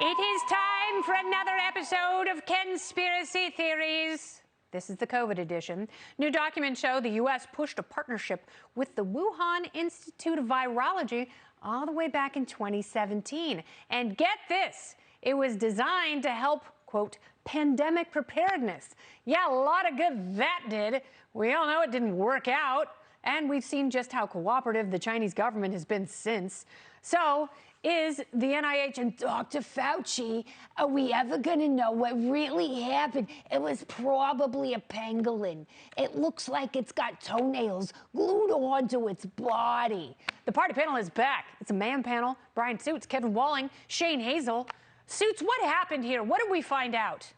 It is time for another episode of Conspiracy Theories. This is the COVID edition. New documents show the U.S. pushed a partnership with the Wuhan Institute of Virology all the way back in 2017. And get this, it was designed to help, quote, pandemic preparedness. Yeah, a lot of good that did. We all know it didn't work out. And we've seen just how cooperative the Chinese government has been since. So, is the NIH and Dr. Fauci, are we ever going to know what really happened? It was probably a pangolin. It looks like it's got toenails glued onto its body. The party panel is back. It's a man panel. Bryan Suits, Kevin Walling, Shane Hazel. Suits, what happened here? What did we find out?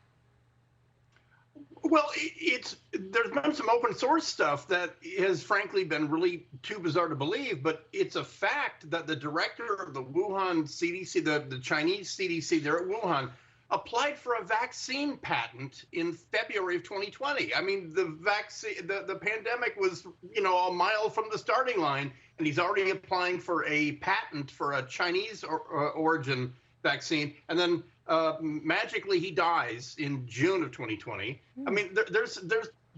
Well, there's been some open source stuff that has frankly been really too bizarre to believe, but it's a fact that the director of the Wuhan CDC, the Chinese CDC there at Wuhan, applied for a vaccine patent in February of 2020. I mean, the vaccine, the pandemic was, a mile from the starting line, and he's already applying for a patent for a Chinese origin vaccine, and then magically he dies in June of 2020. I mean, there's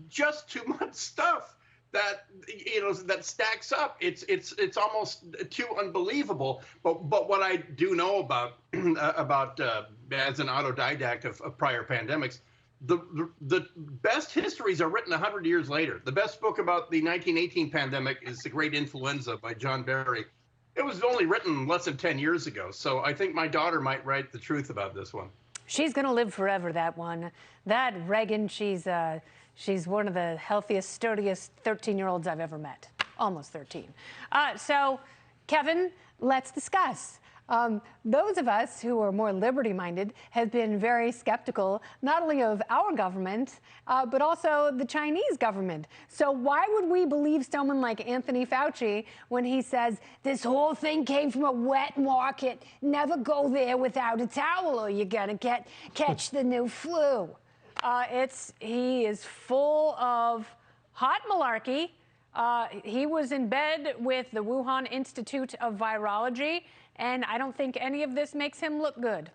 just too much stuff that that stacks up. It's almost too unbelievable. But what I do know about as an autodidact of prior pandemics, the best histories are written 100 years later. The best book about the 1918 pandemic is The Great Influenza by John Barry. It was only written less than 10 years ago, so I think my daughter might write the truth about this one. She's going to live forever, that one. That Reagan, she's one of the healthiest, sturdiest 13-year-olds I've ever met. Almost 13. So, Kevin, let's discuss. Those of us who are more liberty-minded have been very skeptical, not only of our government, but also the Chinese government. So why would we believe someone like Anthony Fauci when he says this whole thing came from a wet market? Never go there without a towel or you're going to catch the new flu. He is full of hot malarkey. He was in bed with the Wuhan Institute of Virology, and I don't think any of this makes him look good.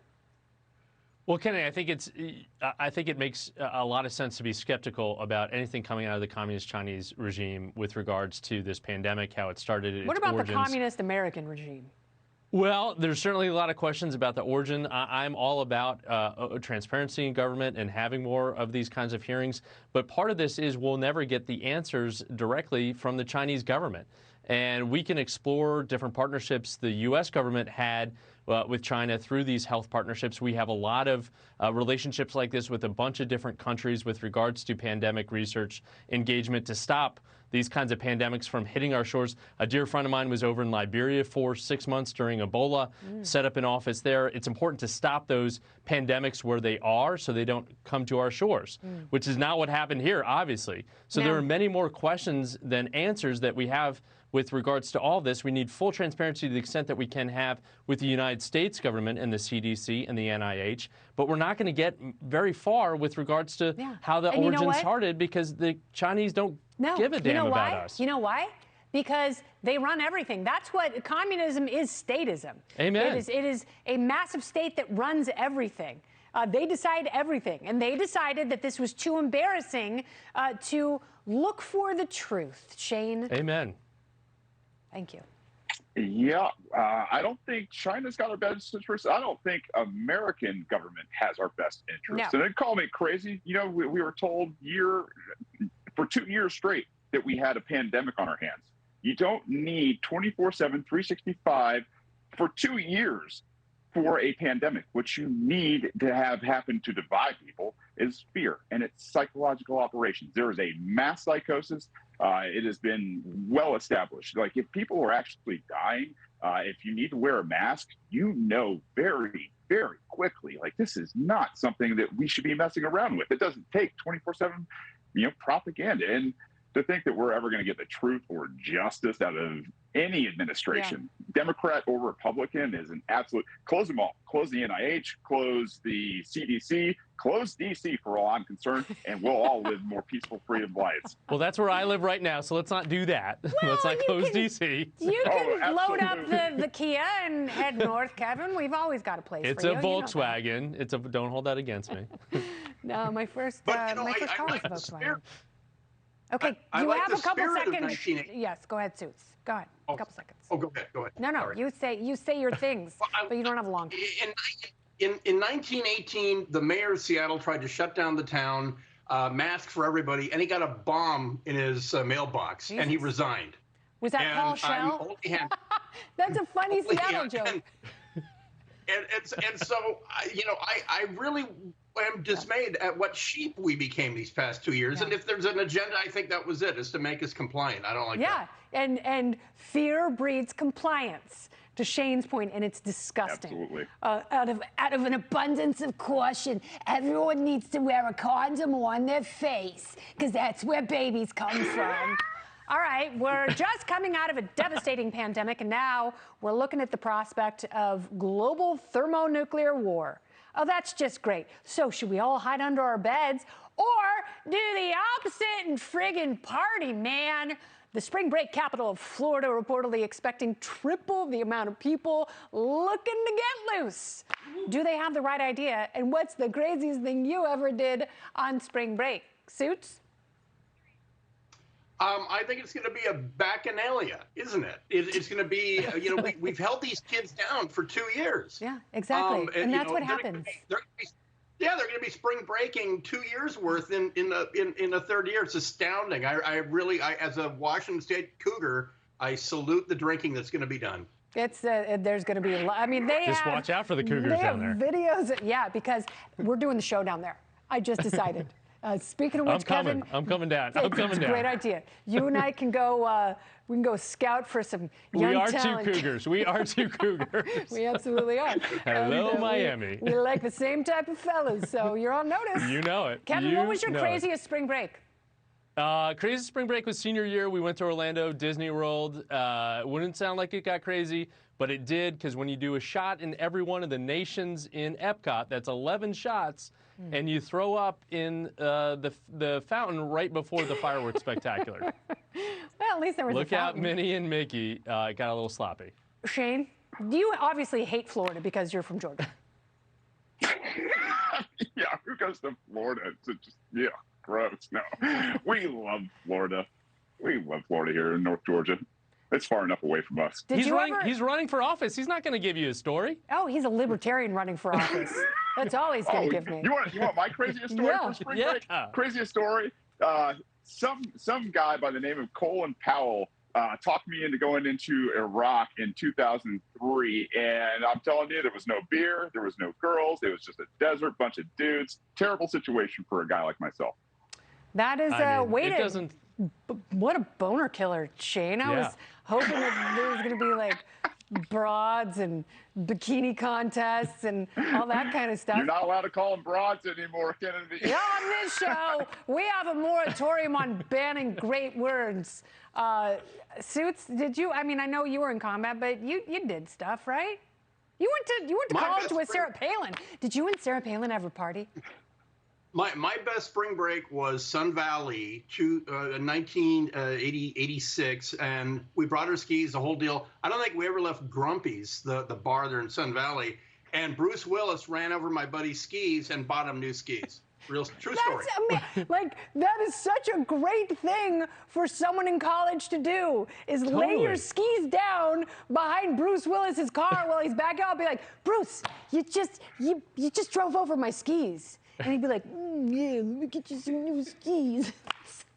Well, Kenny, I think it makes a lot of sense to be skeptical about anything coming out of the communist Chinese regime with regards to this pandemic, how it started, its What about origins. The communist American regime? Well, there's certainly a lot of questions about the origin. I'm all about transparency in government and having more of these kinds of hearings. But part of this is we'll never get the answers directly from the Chinese government. And we can explore different partnerships the U.S. government had with China through these health partnerships. We have a lot of relationships like this with a bunch of different countries with regards to pandemic research engagement to stop these kinds of pandemics from hitting our shores. A dear friend of mine was over in Liberia for 6 months during Ebola, set up an office there. It's important to stop those pandemics where they are so they don't come to our shores, which is not what happened here, obviously. So there are many more questions than answers that we have with regards to all this. We need full transparency to the extent that we can have with the United States government and the CDC and the NIH, but we're not going to get very far with regards to how the origin started because the Chinese don't give a damn about us. You know why? Because they run everything. That's what communism is, statism. Amen. It is a massive state that runs everything. They decide everything, and they decided that this was too embarrassing to look for the truth. Shane? Amen. Thank you. Yeah, I don't think China's got our best interest. I don't think American government has our best interest. No. And they call me crazy. We were told for 2 years straight that we had a pandemic on our hands. You don't need 24/7, 365 for 2 years for a pandemic. What you need to have happen to divide people is fear, and it's psychological operations. There is a mass psychosis. It has been well established. Like, if people are actually dying, if you need to wear a mask, very, very quickly, like, this is not something that we should be messing around with. It doesn't take 24/7, propaganda. And to think that we're ever going to get the truth or justice out of any administration, Democrat or Republican, is an absolute. Close them all. Close the NIH, close the CDC, close D.C. for all I'm concerned, and we'll all live more peaceful, freedom lives. Well, that's where I live right now, so let's not do that. Let's not close D.C. You can load up absolutely. the Kia and head north, Kevin. We've always got a place It's for a you. You know that. Volkswagen. Don't hold that against me. No, my first But, car was a like the Volkswagen. spirit. Okay, I you like have the a couple spirit of seconds. 1980. Yes, go ahead, Suits. Go ahead. A couple seconds. Oh, go ahead. No, Sorry. you say your things, but you don't have long. In 1918, the mayor of Seattle tried to shut down the town, mask for everybody, and he got a bomb in his mailbox, and he Jesus. resigned. Was that And Paul I'm Shell? only That's a funny Seattle and, joke. and so I really am dismayed at what sheep we became these past 2 years. Yeah. And if there's an agenda, I think that was it, is to make us compliant. I don't like Yeah, that. and fear breeds compliance. To Shane's point, and it's disgusting. Absolutely. Out of an abundance of caution, everyone needs to wear a condom on their face because that's where babies come from. All right, we're just coming out of a devastating pandemic, and now we're looking at the prospect of global thermonuclear war. Oh, that's just great. So should we all hide under our beds or do the opposite and friggin' party, man? The spring break capital of Florida reportedly expecting triple the amount of people looking to get loose. Do they have the right idea? And what's the craziest thing you ever did on spring break? Suits? I think it's going to be a bacchanalia, isn't it? It's going to be, we've held these kids down for 2 years. Yeah, exactly. And that's what happens. They're going to be spring breaking 2 years worth in the third year. It's astounding. I really, as a Washington State Cougar, I salute the drinking that's going to be done. It's there's going to be a lot. I mean, they Just have, watch out for the Cougars down there. Videos, yeah, because we're doing the show down there. I just decided. Speaking of which, Kevin, I'm coming down. It's a great idea. You and I can go. We can go scout for some young talent. We are two Cougars. We are two Cougars. We absolutely are. Hello, and, Miami. We like the same type of fellas, so you're on notice. You know it. Kevin, what was your craziest spring break? Craziest spring break was senior year. We went to Orlando, Disney World. Wouldn't sound like it got crazy, but it did, because when you do a shot in every one of the nations in Epcot, that's 11 shots, and you throw up in the fountain right before the fireworks spectacular. Well, at least there was Look a out, fountain. Minnie and Mickey. It got a little sloppy. Shane, you obviously hate Florida because you're from Georgia. Yeah, who goes to Florida? Yeah, gross. No, we love Florida. We love Florida here in North Georgia. It's far enough away from us. Did you ever? He's running for office. He's not going to give you a story. Oh, he's a libertarian running for office. That's all he's going to give me. You want my craziest story for spring break? Craziest story. Some guy by the name of Colin Powell talked me into going into Iraq in 2003, and I'm telling you, there was no beer, there was no girls, it was just a desert, bunch of dudes. Terrible situation for a guy like myself. That is it doesn't. What a boner killer, Shane. I was hoping that there was going to be like broads and bikini contests and all that kind of stuff. You're not allowed to call them broads anymore, Kennedy. Yeah, on this show, we have a moratorium on banning great words. Suits, did you? I mean, I know you were in combat, but you did stuff, right? You went to college with Sarah Palin. Did you and Sarah Palin ever party? My best spring break was Sun Valley, 1986, and we brought our skis, the whole deal. I don't think we ever left Grumpy's, the bar there in Sun Valley. And Bruce Willis ran over my buddy's skis and bought him new skis. True story. Like, that is such a great thing for someone in college to do, is lay your skis down behind Bruce Willis's car while he's back out and be like, Bruce, you just drove over my skis. And he'd be like, yeah, let me get you some new skis.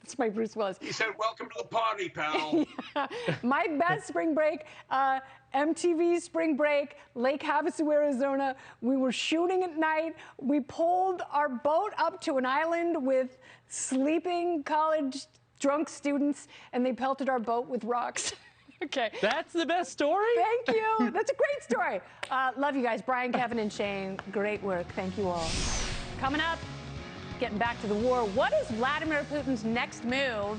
That's my Bruce Willis. He said, welcome to the party, pal. Yeah. My best spring break, MTV spring break, Lake Havasu, Arizona. We were shooting at night. We pulled our boat up to an island with sleeping college drunk students, and they pelted our boat with rocks. Okay. That's the best story? Thank you. That's a great story. Love you guys. Bryan, Kevin, and Shane. Great work. Thank you all. Coming up, getting back to the war, what is Vladimir Putin's next move,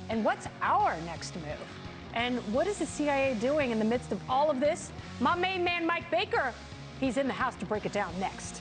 and what's our next move? And what is the CIA doing in the midst of all of this? My main man, Mike Baker, he's in the house to break it down next.